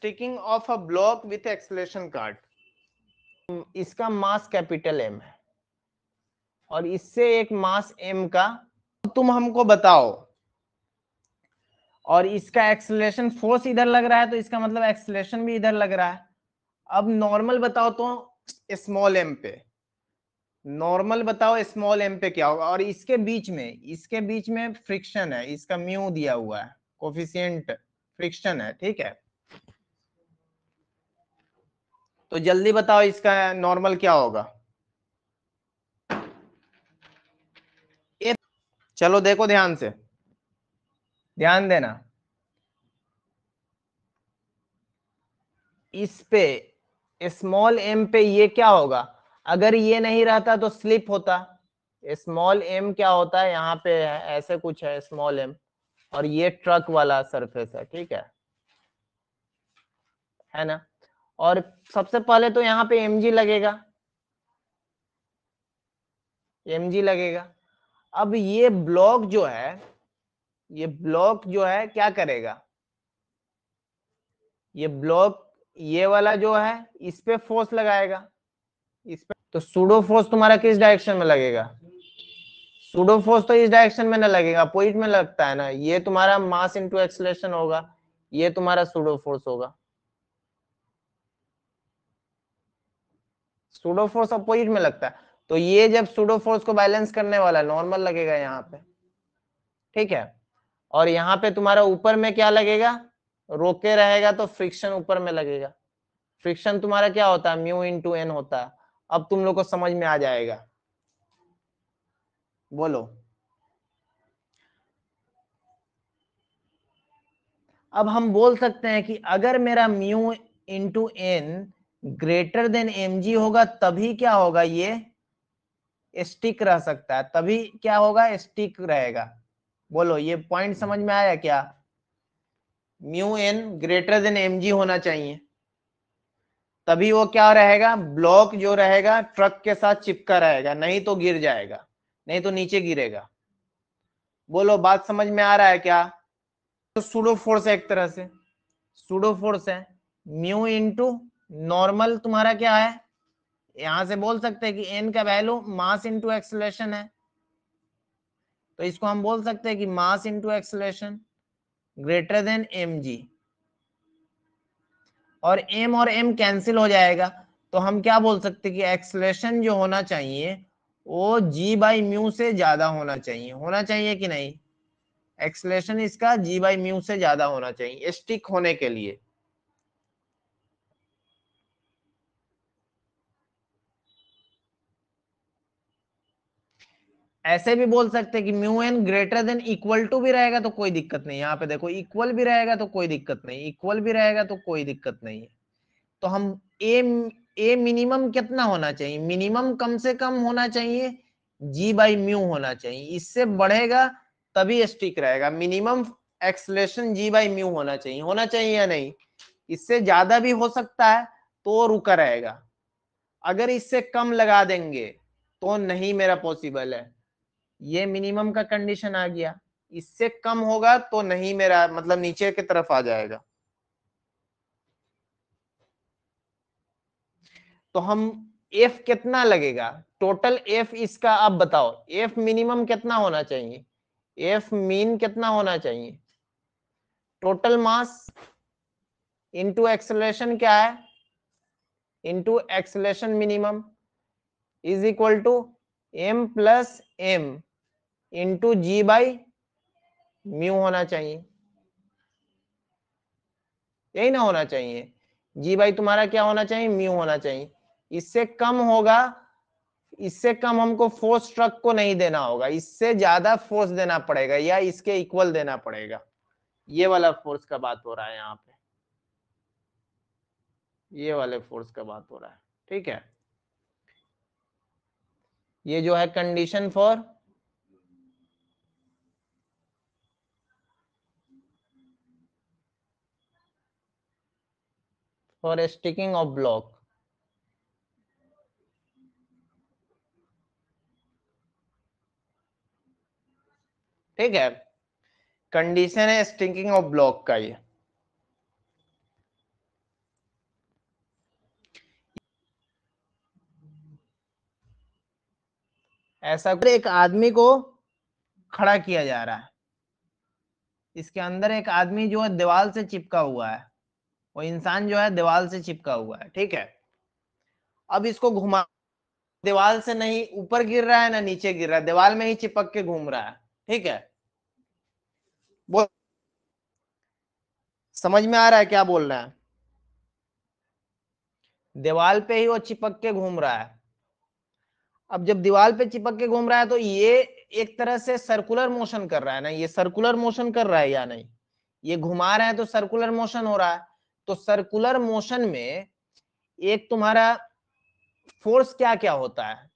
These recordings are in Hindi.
Sticking of a block with acceleration card, इसका मास कैपिटल एम है और इससे एक मास एम का, तुम हमको बताओ, और इसका एक्सेलरेशन फोर्स इधर लग रहा है तो इसका मतलब एक्सेलरेशन भी इधर लग रहा है। अब नॉर्मल बताओ तो स्मॉल एम पे, नॉर्मल बताओ स्मॉल एम पे क्या होगा, और इसके बीच में फ्रिक्शन है, इसका म्यू दिया हुआ है, कोफिशिएंट फ्रिक्शन है, ठीक है। तो जल्दी बताओ इसका नॉर्मल क्या होगा। चलो देखो ध्यान से, ध्यान देना, इस पे स्मॉल एम पे ये क्या होगा, अगर ये नहीं रहता तो स्लिप होता। स्मॉल एम क्या होता है, यहाँ पे है, ऐसे कुछ है स्मॉल एम, और ये ट्रक वाला सरफेस है, ठीक है ना। और सबसे पहले तो यहाँ पे mg लगेगा, mg लगेगा। अब ये ब्लॉक जो है, ये ब्लॉक जो है क्या करेगा, ये ब्लॉक ये वाला जो है इस पे फोर्स लगाएगा, इस पे। तो सूडो फोर्स तुम्हारा किस डायरेक्शन में लगेगा, सूडो फोर्स तो इस डायरेक्शन में ना लगेगा, अपोजिट में लगता है ना। ये तुम्हारा मास इनटू एक्सेलरेशन होगा, ये तुम्हारा सूडो फोर्स होगा। सूडो फोर्स अपोजिट में लगता है, तो ये जब सूडो फोर्स को बैलेंस करने वाला नॉर्मल लगेगा यहाँ पे, ठीक है। और यहाँ पे तुम्हारा ऊपर में क्या लगेगा, रोके रहेगा तो फ्रिक्शन ऊपर में लगेगा। फ्रिक्शन तुम्हारा क्या होता है, म्यू इंटू एन होता है। अब तुम लोग को समझ में आ जाएगा, बोलो। अब हम बोल सकते हैं कि अगर मेरा mu into N greater than m g होगा तभी क्या होगा, ये स्टिक रह सकता है, तभी क्या होगा, स्टिक रहेगा। बोलो ये पॉइंट समझ में आया क्या, mu N greater than m g होना चाहिए, तभी वो क्या रहेगा, ब्लॉक जो रहेगा ट्रक के साथ चिपका रहेगा, नहीं तो गिर जाएगा, नहीं तो नीचे गिरेगा। बोलो बात समझ में आ रहा है क्या। तो सूडो फोर्स है, एक तरह से सूडो फोर्स है, म्यू इंटू नॉर्मल तुम्हारा क्या है, यहां से बोल सकते हैं कि एन का वैल्यू मास इंटू एक्सेलरेशन है, तो इसको हम बोल सकते हैं कि mass into acceleration greater than m g, और एम कैंसिल हो जाएगा, तो हम क्या बोल सकते हैं कि एक्सेलरेशन जो होना चाहिए वो जी बाई म्यू से ज्यादा होना चाहिए कि नहीं, एक्सेलरेशन इसका जी बाई म्यू से ज्यादा होना चाहिए स्टिक होने के लिए। ऐसे भी बोल सकते हैं कि mu N greater than equal to भी रहेगा तो कोई दिक्कत नहीं, यहाँ पे देखो इक्वल भी रहेगा तो कोई दिक्कत नहीं, इक्वल भी रहेगा तो कोई दिक्कत नहीं है। तो हम ए मिनिमम कितना होना चाहिए, मिनिमम कम से कम होना चाहिए जी बाई म्यू होना चाहिए, इससे बढ़ेगा तभी स्टिक रहेगा। Minimum acceleration g by mu होना चाहिए या नहीं, इससे ज्यादा भी हो सकता है तो रुका रहेगा, अगर इससे कम लगा देंगे तो नहीं मेरा पॉसिबल है, ये मिनिमम का कंडीशन आ गया, इससे कम होगा तो नहीं मेरा मतलब नीचे की तरफ आ जाएगा। तो हम एफ कितना लगेगा, टोटल एफ इसका आप बताओ, एफ मिनिमम कितना होना चाहिए, एफ मीन कितना होना चाहिए, टोटल मास इंटू एक्सेलरेशन क्या है, into acceleration minimum is equal to m plus m into g by mu होना चाहिए, यही ना होना चाहिए, जी बाई तुम्हारा क्या होना चाहिए, म्यू होना चाहिए। इससे कम होगा, इससे कम हमको फोर्स ट्रक को नहीं देना होगा, इससे ज्यादा फोर्स देना पड़ेगा या इसके इक्वल देना पड़ेगा, ये वाला फोर्स का बात हो रहा है यहाँ पे, ये वाले फोर्स का बात हो रहा है, ठीक है। ये जो है condition for sticking of block, ठीक है, कंडीशन है स्टिकिंग ऑफ ब्लॉक का ये। ऐसा एक आदमी को खड़ा किया जा रहा है, इसके अंदर एक आदमी जो है दीवार से चिपका हुआ है, वो इंसान जो है दीवार से चिपका हुआ है, ठीक है। अब इसको घुमा, दीवार से नहीं ऊपर गिर रहा है ना नीचे गिर रहा है, दीवार में ही चिपक के घूम रहा है, ठीक है। वो समझ में आ रहा है क्या बोल रहा है? दीवार पे ही वो चिपक के घूम रहा है। अब जब दीवार पे चिपक के घूम रहा है तो ये एक तरह से सर्कुलर मोशन कर रहा है ना, ये सर्कुलर मोशन कर रहा है या नहीं? ये घुमा रहा है तो सर्कुलर मोशन हो रहा है। तो सर्कुलर मोशन में एक तुम्हारा फोर्स क्या क्या होता है,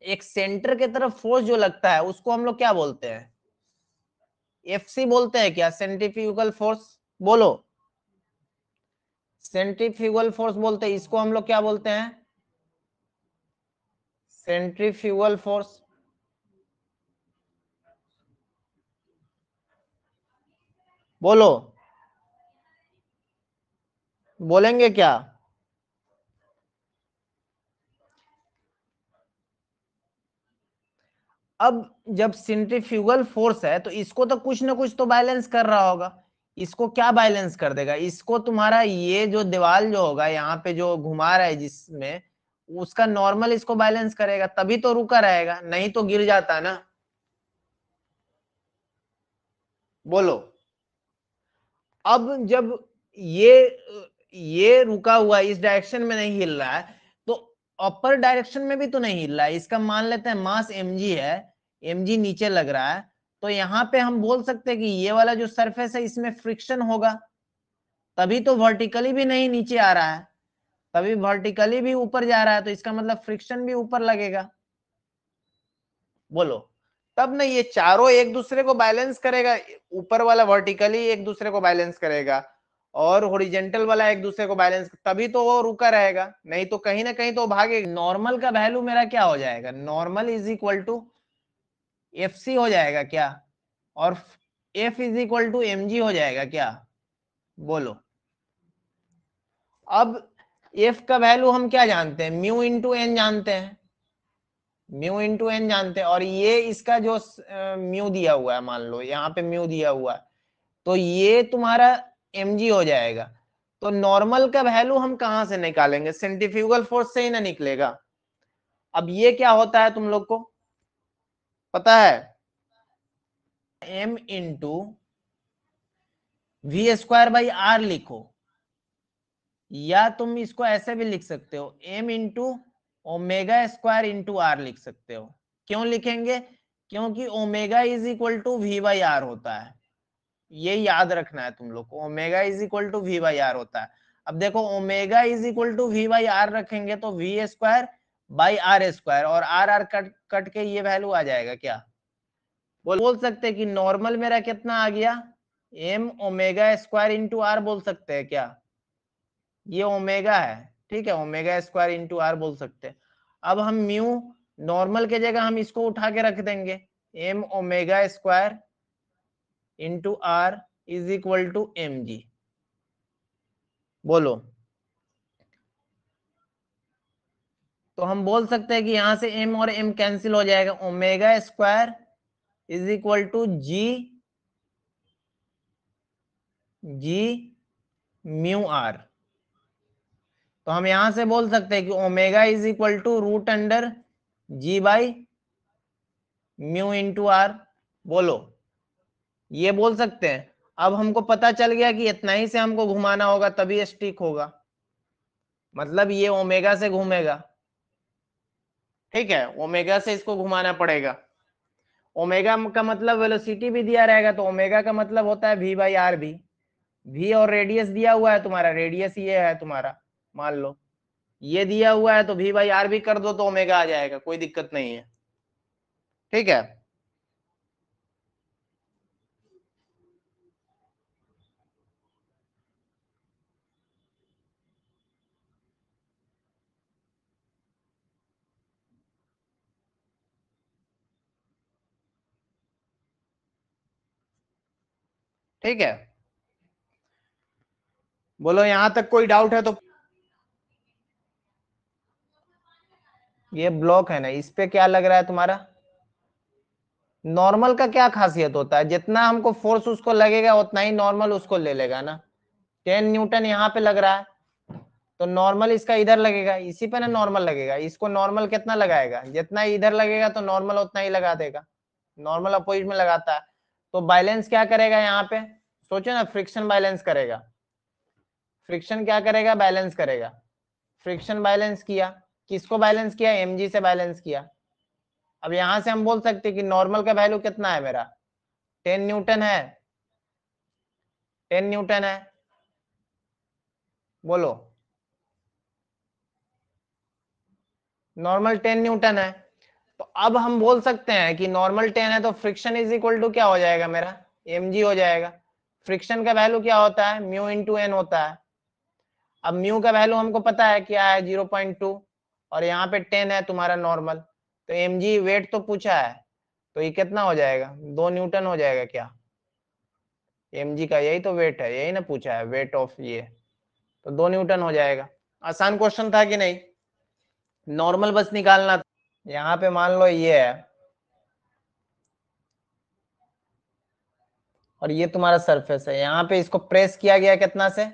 एक सेंटर के तरफ फोर्स जो लगता है उसको हम लोग क्या बोलते हैं? एफसी बोलते हैं क्या? सेंट्रीफ्यूगल फोर्स बोलो। सेंट्रीफ्यूगल फोर्स बोलते हैं इसको, हम लोग क्या बोलते हैं? Centrifugal force. बोलो, बोलेंगे क्या? अब जब सेंट्रीफ्यूगल फोर्स है तो इसको तो कुछ ना कुछ तो बैलेंस कर रहा होगा। इसको क्या बैलेंस कर देगा? इसको तुम्हारा ये जो दीवार जो होगा यहाँ पे जो घुमा रहा है जिसमें, उसका नॉर्मल इसको बैलेंस करेगा, तभी तो रुका रहेगा, नहीं तो गिर जाता ना। बोलो। अब जब ये रुका हुआ इस डायरेक्शन में नहीं हिल रहा है तो अपर डायरेक्शन में भी तो नहीं हिल रहा है। इसका मान लेते हैं मास mg है, mg नीचे लग रहा है, तो यहाँ पे हम बोल सकते हैं कि ये वाला जो सरफेस है इसमें फ्रिक्शन होगा, तभी तो वर्टिकली भी नहीं नीचे आ रहा है, तभी वर्टिकली भी ऊपर जा रहा है, तो इसका मतलब फ्रिक्शन भी ऊपर लगेगा। बोलो। तब ना ये चारों एक दूसरे को बैलेंस करेगा, ऊपर वाला वर्टिकली एक दूसरे को बैलेंस करेगा और हॉरिजॉन्टल वाला एक दूसरे को बैलेंस, तभी तो वो रुका रहेगा, नहीं तो कहीं ना कहीं तो भागेगा। नॉर्मल का वैल्यू मेरा क्या हो जाएगा? Normal is equal to F C हो जाएगा क्या? और F is equal to m g हो जाएगा क्या? बोलो। अब एफ का वैल्यू हम क्या जानते हैं? म्यू इंटू एन जानते हैं, म्यू इंटू एन जानते हैं, और ये इसका जो म्यू दिया हुआ है, मान लो यहाँ पे म्यू दिया हुआ है, तो ये तुम्हारा mg हो जाएगा। तो नॉर्मल का वैल्यू हम कहां से निकालेंगे? सेंट्रीफ्यूगल फोर्स से ही ना निकलेगा। अब ये क्या होता है तुम लोग को पता है? m into v square by r लिखो, या तुम इसको ऐसे भी लिख सकते हो, m into omega square into r लिख सकते हो। क्यों लिखेंगे? क्योंकि omega is equal to v by r होता है, ये याद रखना है तुम लोग को, omega is equal to v by r होता है। अब देखो omega is equal to v by r रखेंगे तो v square by r square, और आर आर कट कट के ये वैल्यू आ जाएगा क्या? बोल सकते हैं कि नॉर्मल मेरा कितना आ गया? M omega square into r बोल सकते हैं क्या? ये ओमेगा है, ठीक है, ओमेगा स्क्वायर इंटू आर बोल सकते हैं। अब हम म्यू नॉर्मल के जगह हम इसको उठा के रख देंगे, m omega square into r is equal to m g. बोलो। तो हम बोल सकते हैं कि यहां से m और m कैंसिल हो जाएगा, omega square is equal to g mu r. तो हम यहां से बोल सकते हैं कि omega is equal to root under g by mu into r. बोलो, ये बोल सकते हैं। अब हमको पता चल गया कि इतना ही से हमको घुमाना होगा तभी स्टिक होगा, मतलब ये ओमेगा से घूमेगा, ठीक है, ओमेगा से इसको घुमाना पड़ेगा। ओमेगा का मतलब वेलोसिटी भी दिया रहेगा, तो ओमेगा का मतलब होता है वी बाई आर भी, वी और रेडियस दिया हुआ है तुम्हारा, रेडियस ये है तुम्हारा, मान लो ये दिया हुआ है, तो वी बाई आर भी कर दो तो ओमेगा आ जाएगा, कोई दिक्कत नहीं है, ठीक है। ठीक है, बोलो यहां तक कोई डाउट है तो। ये ब्लॉक है ना, इस पे क्या लग रहा है तुम्हारा? नॉर्मल का क्या खासियत होता है, जितना हमको फोर्स उसको लगेगा उतना ही नॉर्मल उसको ले लेगा ना। 10 न्यूटन यहाँ पे लग रहा है तो नॉर्मल इसका इधर लगेगा, इसी पे ना नॉर्मल लगेगा। इसको नॉर्मल कितना लगाएगा, जितना इधर लगेगा तो नॉर्मल उतना ही लगा देगा। नॉर्मल अपोजिट में लगाता है तो बैलेंस क्या करेगा यहाँ पे? सोचो ना, फ्रिक्शन बैलेंस करेगा। फ्रिक्शन क्या करेगा? बैलेंस करेगा। फ्रिक्शन बैलेंस किया, किसको बैलेंस किया? mg से बैलेंस किया। अब यहां से हम बोल सकते हैं कि नॉर्मल का वैल्यू कितना है मेरा? 10 न्यूटन है। 10 न्यूटन है, बोलो। नॉर्मल 10 न्यूटन है। तो अब हम बोल सकते हैं कि नॉर्मल 10 है तो फ्रिक्शन इज इक्वल टू क्या हो जाएगा मेरा? mg हो जाएगा। फ्रिक्शन का वैल्यू क्या होता है? म्यू इंटू एन होता है। अब म्यू का वैल्यू हमको पता है क्या है? 0.2। और यहाँ पे 10 है तुम्हारा नॉर्मल, तो mg वेट तो पूछा है, तो ये कितना हो जाएगा? 2 न्यूटन हो जाएगा क्या? mg का यही तो वेट है, यही ना पूछा है, वेट ऑफ ये, तो 2 न्यूटन हो जाएगा। आसान क्वेश्चन था कि नहीं? नॉर्मल बस निकालना था। यहाँ पे मान लो ये है और ये तुम्हारा सरफेस है, यहाँ पे इसको प्रेस किया गया कितना से?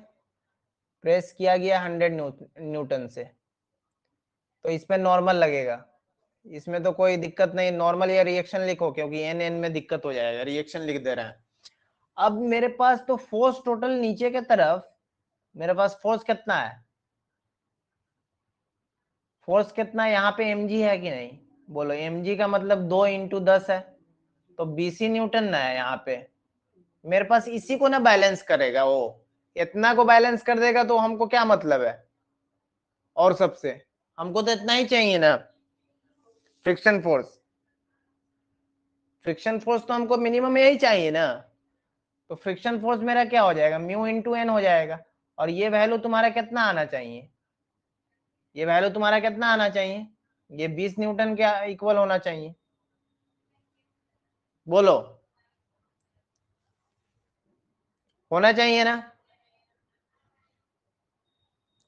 प्रेस किया गया 100 न्यूटन से, तो इसमें नॉर्मल लगेगा। इसमें तो कोई दिक्कत नहीं, नॉर्मल या रिएक्शन लिखो क्योंकि एन एन में दिक्कत हो जाएगा, रिएक्शन लिख दे रहे हैं। अब मेरे पास तो फोर्स टोटल नीचे के तरफ, मेरे पास फोर्स कितना है? फोर्स कितना है यहाँ पे? mg है कि नहीं? बोलो। mg का मतलब 2 × 10 है, तो 20 न्यूटन ना है यहाँ पे। मेरे पास इसी को ना बैलेंस करेगा वो, इतना को बैलेंस कर देगा तो हमको क्या मतलब है? और सबसे हमको तो इतना ही चाहिए ना फ्रिक्शन फोर्स। फ्रिक्शन फोर्स तो हमको मिनिमम यही चाहिए ना। तो फ्रिक्शन फोर्स मेरा क्या हो जाएगा? म्यू इंटू एन हो जाएगा। और ये वैल्यू तुम्हारा कितना आना चाहिए? ये वैल्यू तुम्हारा कितना आना चाहिए? ये 20 न्यूटन के इक्वल होना चाहिए, बोलो। होना चाहिए ना?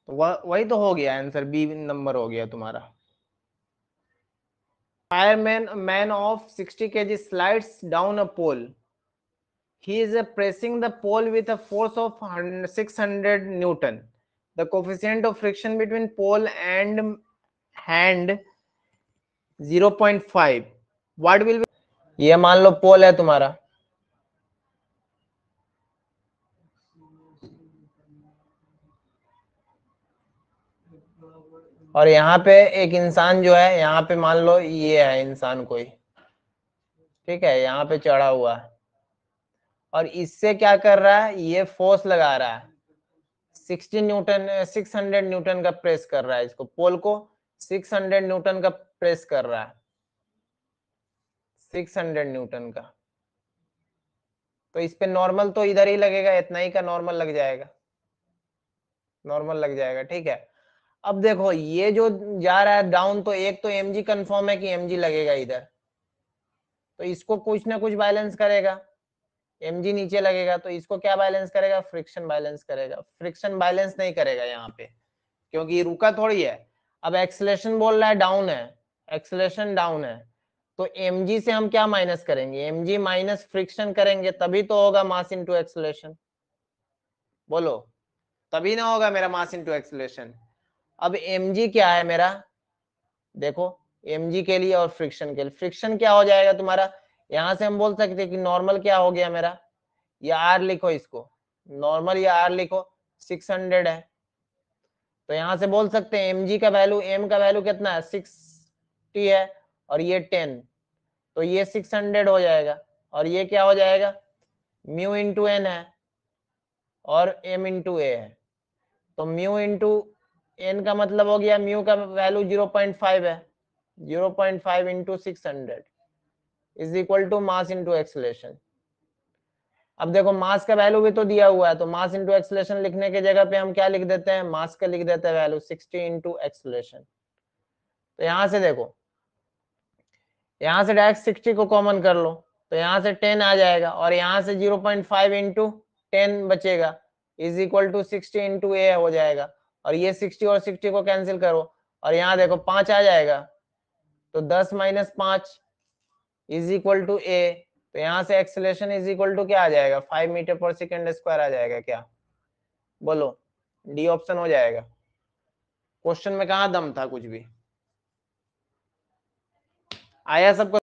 तो वही तो हो गया आंसर, बी नंबर हो गया तुम्हारा। Fireman man of 60 kg slides down a pole. He is pressing the pole with a force of 600 Newton. The coefficient of friction between pole and hand 0.5. What will be? ये मान लो पोल है तुम्हारा, और यहाँ पे एक इंसान जो है, यहाँ पे मान लो ये है इंसान कोई, ठीक है, यहाँ पे चढ़ा हुआ है और इससे क्या कर रहा है? ये फोर्स लगा रहा है 600 न्यूटन का प्रेस कर रहा है इसको, पोल को 600 न्यूटन का प्रेस कर रहा है, 600 न्यूटन का। तो इस पे नॉर्मल तो इधर ही लगेगा, इतना ही का नॉर्मल लग जाएगा, नॉर्मल लग जाएगा, ठीक है। अब देखो ये जो जा रहा है डाउन, तो एक तो mg कंफर्म है कि mg लगेगा इधर, तो इसको कुछ ना कुछ बैलेंस करेगा। mg नीचे लगेगा तो इसको क्या बैलेंस करेगा? फ्रिक्शन बैलेंस करेगा। फ्रिक्शन बैलेंस नहीं करेगा यहाँ पे क्योंकि ये रुका थोड़ी है। अब एक्सेलरेशन बोल रहा है डाउन है, एक्सेलरेशन डाउन है, तो mg से हम क्या माइनस करेंगे? mg माइनस फ्रिक्शन करेंगे तभी तो होगा मास इनटू एक्सेलरेशन, बोलो। तभी ना होगा मेरा मास इनटू एक्सेलरेशन। अब mg क्या है मेरा? देखो mg के लिए और फ्रिक्शन के लिए, फ्रिक्शन क्या हो जाएगा तुम्हारा? यहां से हम बोल सकते हैं कि नॉर्मल क्या हो गया मेरा, या आर लिखो इसको, नॉर्मल या आर लिखो, 600 है। तो यहां से बोल सकते हैं mg का वैल्यू, m का वैल्यू कितना है? 60 है, और ये 10, तो ये 600 हो जाएगा, और ये क्या हो जाएगा? म्यू इंटू एन है और m इंटू ए है, तो म्यू इंटू एन का मतलब हो गया, म्यू का वैल्यू 0.5 है, 0.5 into 600 is equal to mass into acceleration. अब देखो मास का वैल्यू भी तो दिया हुआ है, तो मास इंटू एक्सेलरेशन लिखने के जगह पे हम क्या लिख देते हैं? मास का लिख देते हैं वैल्यू 60 इंटू एक्सेलरेशन। तो यहां से देखो, यहां से डायरेक्ट 60 को कॉमन कर लो, तो यहां से 10 आ जाएगा, और यहां से 0.5 इंटू 10 बचेगा, इज इक्वल टू 60 इंटू ए हो जाएगा, और ये 60 और 60 को कैंसिल करो, और यहाँ देखो 5 आ जाएगा, तो 10 माइनस 5 इज इक्वल टू ए, तो यहां से एक्सेलरेशन इज इक्वल टू क्या आ जाएगा, 5 मीटर पर सेकेंड स्क्वायर आ जाएगा क्या, बोलो, डी ऑप्शन हो जाएगा। क्वेश्चन में कहा दम था, कुछ भी आया सबको